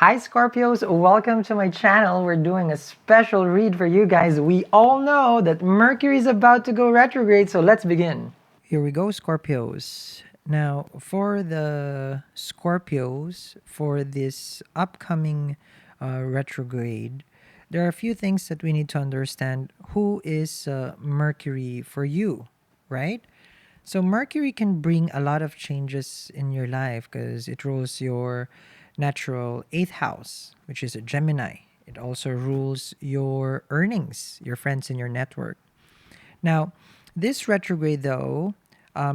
Hi Scorpios, welcome to my channel. We're doing a special read for you guys. We all know that Mercury is about to go retrograde, so let's begin. Here we go, Scorpios. Now, for the Scorpios, for this upcoming retrograde, there are a few things that we need to understand. Who is Mercury for you, right? So Mercury can bring a lot of changes in your life because it rules your natural eighth house, which is a Gemini. It also rules your earnings, your friends in your network. Now, this retrograde, though,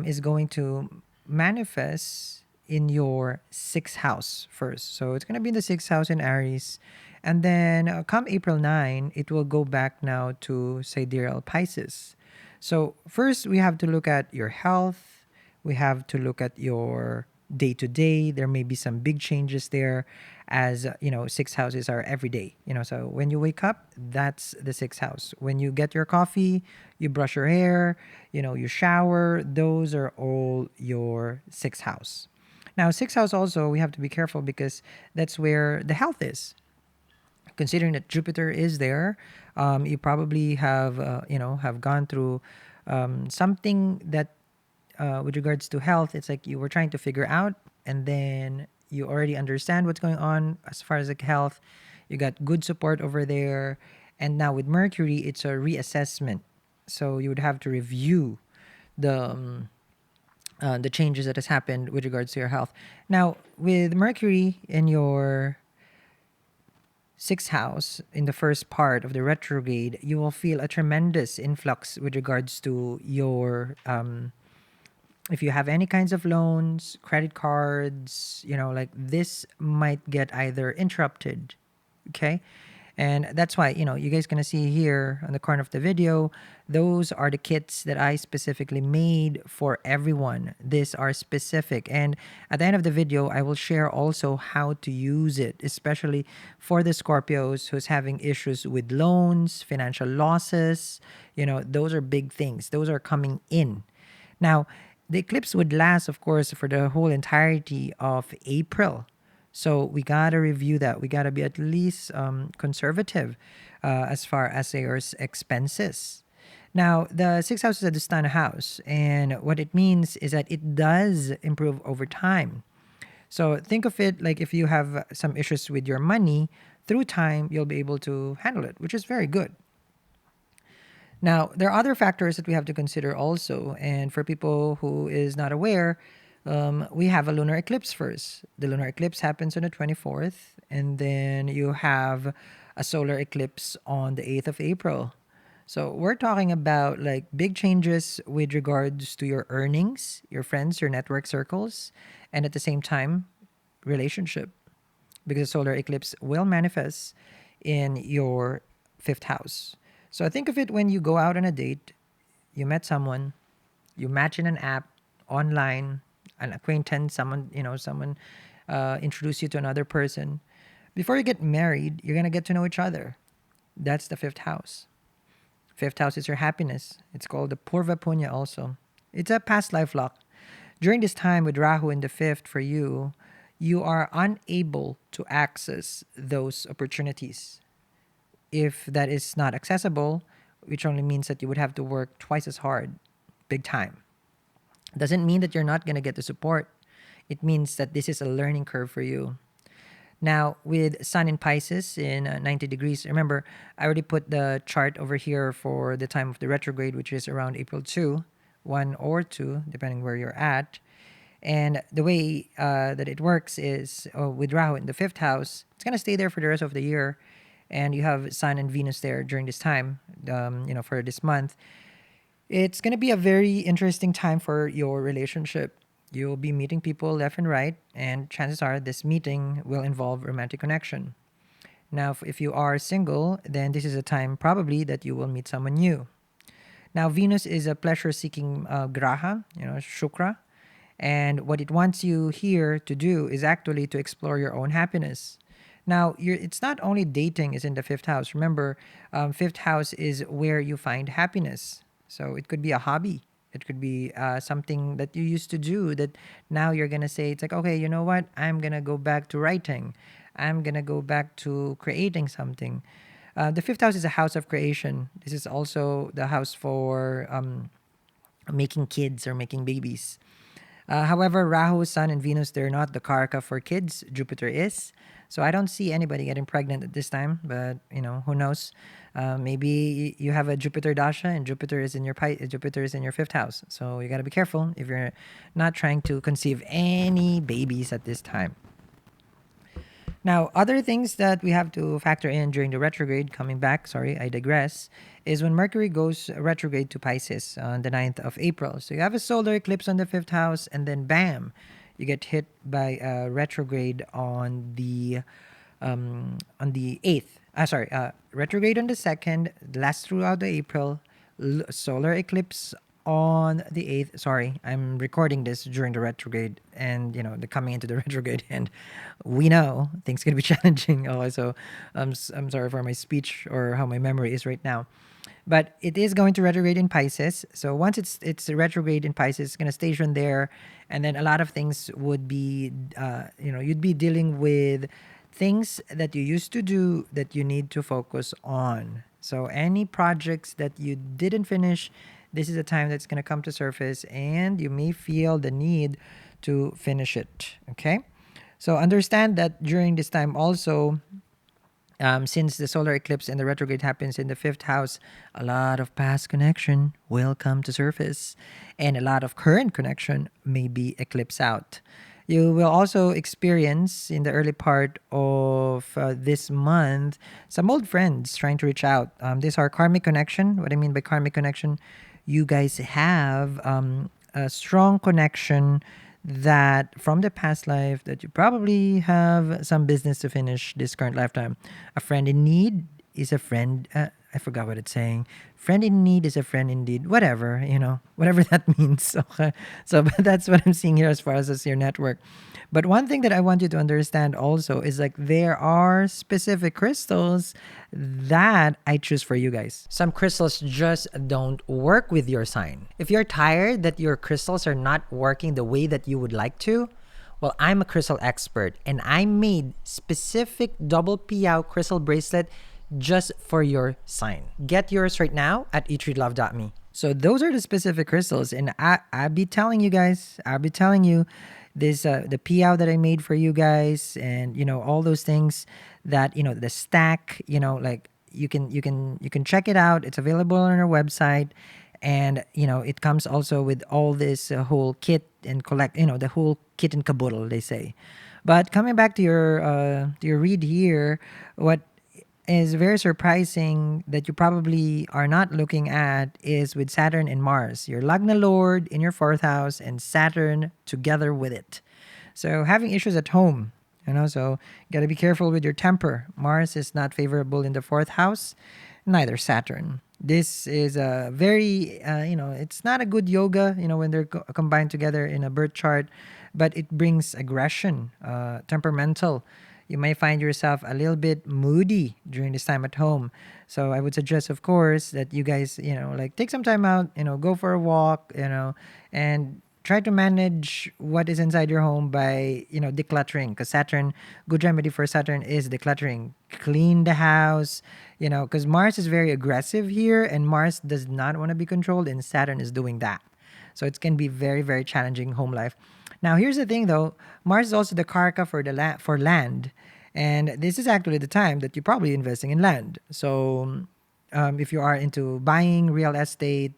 is going to manifest in your sixth house first. So it's going to be in the sixth house in Aries. And then come April 9, it will go back now to sidereal Pisces. So first, we have to look at your health. We have to look at your day to day. There may be some big changes there, as six houses are every day. So when you wake up, that's the sixth house. When you get your coffee, you brush your hair, you shower, those are all your sixth house. Now, sixth house also, we have to be careful because that's where the health is. Considering that Jupiter is there, you probably have gone through something that with regards to health, it's like you were trying to figure out, and then you already understand what's going on as far as like health. You got good support over there, and now with Mercury, it's a reassessment. So you would have to review the changes that has happened with regards to your health. Now with Mercury in your sixth house in the first part of the retrograde, you will feel a tremendous influx with regards to your if you have any kinds of loans, credit cards, like this might get either interrupted. Okay. And that's why, you guys gonna see here on the corner of the video, those are the kits that I specifically made for everyone. These are specific. And at the end of the video, I will share also how to use it, especially for the Scorpios who's having issues with loans, financial losses. Those are big things. Those are coming in. Now, the eclipse would last, of course, for the whole entirety of April. So we gotta review that. We gotta be at least conservative as far as your expenses. Now, the sixth house is a Dustana house, and what it means is that it does improve over time. So think of it like if you have some issues with your money, through time you'll be able to handle it, which is very good. Now, there are other factors that we have to consider also. And for people who is not aware, we have a lunar eclipse first. The lunar eclipse happens on the 24th, and then you have a solar eclipse on the 8th of April. So we're talking about like big changes with regards to your earnings, your friends, your network circles, and at the same time, relationship. Because the solar eclipse will manifest in your fifth house. So think of it when you go out on a date, you met someone, you match in an app, online, an acquaintance, someone introduce you to another person. Before you get married, you're gonna get to know each other. That's the fifth house. Fifth house is your happiness. It's called the Purva Punya also. It's a past life lock. During this time with Rahu in the fifth for you, you are unable to access those opportunities. If that is not accessible, which only means that you would have to work twice as hard, big time. Doesn't mean that you're not going to get the support. It means that this is a learning curve for you. Now, with Sun in Pisces in 90 degrees, remember, I already put the chart over here for the time of the retrograde, which is around April 2, 1 or 2, depending where you're at. And the way that it works is with Rahu in the fifth house, it's going to stay there for the rest of the year. And you have Sun and Venus there during this time, for this month. It's going to be a very interesting time for your relationship. You'll be meeting people left and right, and chances are this meeting will involve romantic connection. Now, if you are single, then this is a time probably that you will meet someone new. Now, Venus is a pleasure-seeking graha, Shukra, and what it wants you here to do is actually to explore your own happiness. Now, it's not only dating is in the fifth house. Remember, fifth house is where you find happiness. So it could be a hobby. It could be something that you used to do that now you're going to say, it's like, okay, you know what? I'm going to go back to writing. I'm gonna go back to creating something. The fifth house is a house of creation. This is also the house for making kids or making babies. However, Rahu, Sun, and Venus, they're not the karaka for kids. Jupiter is. So I don't see anybody getting pregnant at this time, but who knows? Maybe you have a Jupiter dasha and Jupiter is in your fifth house. So you got to be careful if you're not trying to conceive any babies at this time. Now, other things that we have to factor in during the retrograde, coming back, sorry, I digress, is when Mercury goes retrograde to Pisces on the 9th of April. So you have a solar eclipse on the fifth house, and then bam, you get hit by a retrograde on the 8th. Retrograde on the 2nd, lasts throughout the April, solar eclipse on the 8th. Sorry, I'm recording this during the retrograde and the coming into the retrograde, and we know things can be challenging. Also, I'm sorry for my speech or how my memory is right now, but it is going to retrograde in Pisces. So once it's retrograde in Pisces, it's going to station there, and then a lot of things would be you'd be dealing with things that you used to do that you need to focus on. So any projects that you didn't finish, this is a time that's going to come to surface and you may feel the need to finish it. Okay. So understand that during this time also, since the solar eclipse and the retrograde happens in the fifth house, a lot of past connection will come to surface and a lot of current connection may be eclipsed out. You will also experience in the early part of this month some old friends trying to reach out. These are karmic connection. What I mean by karmic connection, you guys have a strong connection that from the past life that you probably have some business to finish this current lifetime. A friend in need is a friend. I forgot what it's saying. Friend in need is a friend indeed. Whatever, whatever that means. Okay. So but that's what I'm seeing here as far as your network. But one thing that I want you to understand also is like there are specific crystals that I choose for you guys. Some crystals just don't work with your sign. If you're tired that your crystals are not working the way that you would like to, well, I'm a crystal expert and I made specific double PO crystal bracelet just for your sign. Get yours right now at eatreadlove.me. So those are the specific crystals, and I'll be telling you guys. I'll be telling you this the PO that I made for you guys, and all those things that the stack. Like you can check it out. It's available on our website, and it comes also with all this whole kit and collect. The whole kit and caboodle they say. But coming back to your read here, what is very surprising that you probably are not looking at is with Saturn and Mars. Your Lagna Lord in your fourth house and Saturn together with it. So having issues at home, so gotta be careful with your temper. Mars is not favorable in the fourth house, neither Saturn. This is a very, it's not a good yoga, when they're combined together in a birth chart, but it brings aggression, temperamental. You may find yourself a little bit moody during this time at home. So I would suggest, of course, that you guys, take some time out, go for a walk, and try to manage what is inside your home by, decluttering. Because good remedy for Saturn is decluttering. Clean the house, because Mars is very aggressive here and Mars does not want to be controlled and Saturn is doing that. So it can be very, very challenging home life. Now, here's the thing, though. Mars is also the karaka for land, and this is actually the time that you're probably investing in land. So, if you are into buying real estate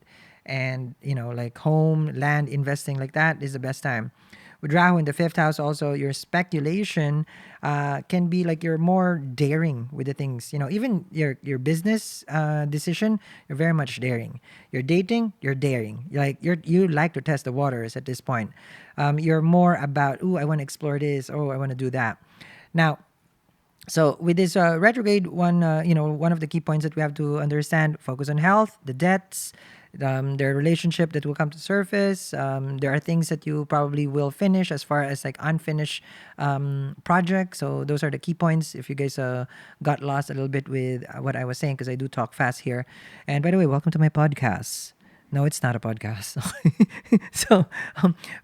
and like home, land, investing like that, this is the best time. With Rahu in the fifth house, also your speculation can be like you're more daring with the things. Even your business decision, you're very much daring. You're dating, you're daring. You like to test the waters at this point. You're more about, I want to explore this. Oh, I want to do that. Now, so with this retrograde, one of the key points that we have to understand: focus on health, the debts, their relationship that will come to surface. There are things that you probably will finish as far as like unfinished projects. So those are the key points. If you guys got lost a little bit with what I was saying, because I do talk fast here. And by the way, welcome to my podcast. No, it's not a podcast. so,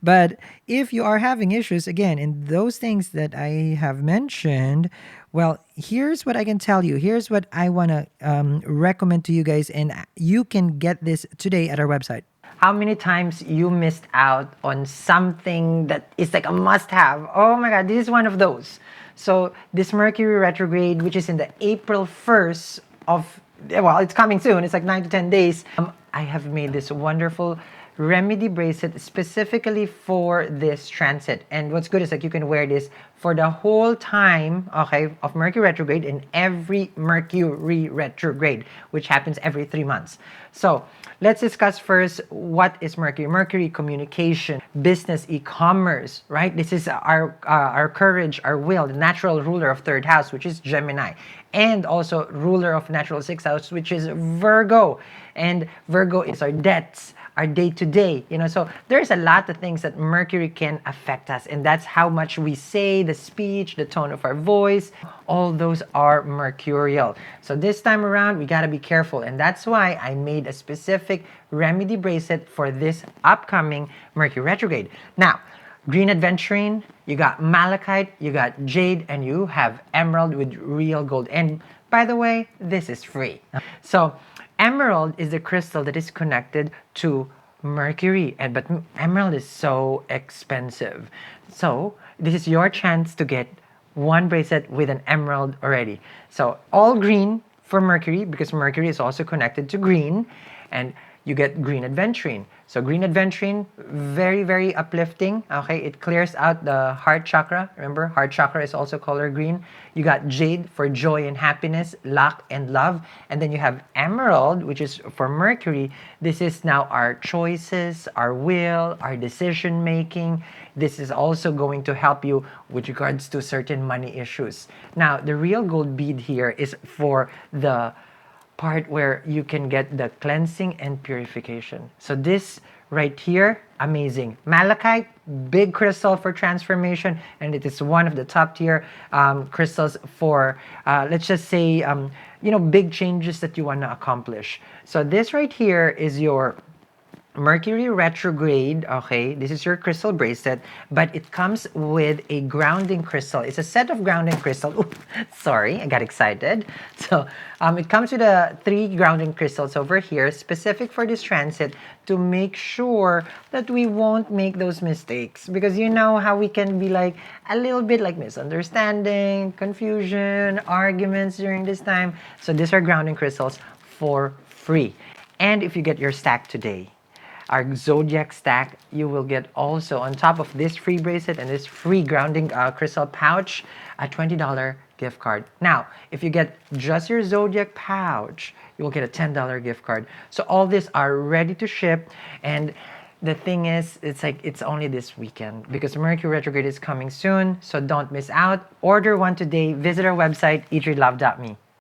but if you are having issues again in those things that I have mentioned, well, here's what I can tell you. Here's what I want to recommend to you guys, and you can get this today at our website. How many times you missed out on something that is like a must have? Oh my God, this is one of those. So, this Mercury retrograde, which is in the April 1st of, well, it's coming soon. It's like 9 to 10 days. I have made this wonderful remedy bracelet specifically for this transit. And what's good is like you can wear this for the whole time, okay, of Mercury retrograde and every Mercury retrograde, which happens every 3 months. So let's discuss first what is Mercury. Mercury, communication, business, e-commerce, right? This is our courage, our will, the natural ruler of third house, which is Gemini, and also ruler of natural sixth house, which is Virgo. And Virgo is our debts, our day-to-day, so there's a lot of things that Mercury can affect us, and that's how much we say, the speech, the tone of our voice, all those are mercurial. So this time around, we got to be careful, and that's why I made a specific remedy bracelet for this upcoming Mercury retrograde. Now, green adventurine, you got malachite, you got jade, and you have emerald with real gold. And by the way, this is free. So emerald is the crystal that is connected to Mercury, but emerald is so expensive. So this is your chance to get one bracelet with an emerald already. So all green for Mercury, because Mercury is also connected to green, and you get green adventurine. So green adventurine, very, very uplifting. Okay, it clears out the heart chakra. Remember, heart chakra is also color green. You got jade for joy and happiness, luck and love. And then you have emerald, which is for Mercury. This is now our choices, our will, our decision making. This is also going to help you with regards to certain money issues. Now, the real gold bead here is for the part where you can get the cleansing and purification. So this right here, amazing. Malachite, big crystal for transformation, and it is one of the top tier crystals for, let's just say, big changes that you want to accomplish. So this right here is your Mercury retrograde, okay, this is your crystal bracelet, but it comes with a grounding crystal. It's a set of grounding crystal. Oops, sorry, I got excited. So it comes with 3 grounding crystals over here, specific for this transit, to make sure that we won't make those mistakes. Because you know how we can be like a little bit like misunderstanding, confusion, arguments during this time. So these are grounding crystals for free. And if you get your stack today, our Zodiac stack, you will get also on top of this free bracelet and this free grounding crystal pouch, a $20 gift card. Now, if you get just your Zodiac pouch, you will get a $10 gift card. So all these are ready to ship, and the thing is, it's only this weekend because Mercury retrograde is coming soon, so don't miss out. Order one today. Visit our website, eatreadlove.me.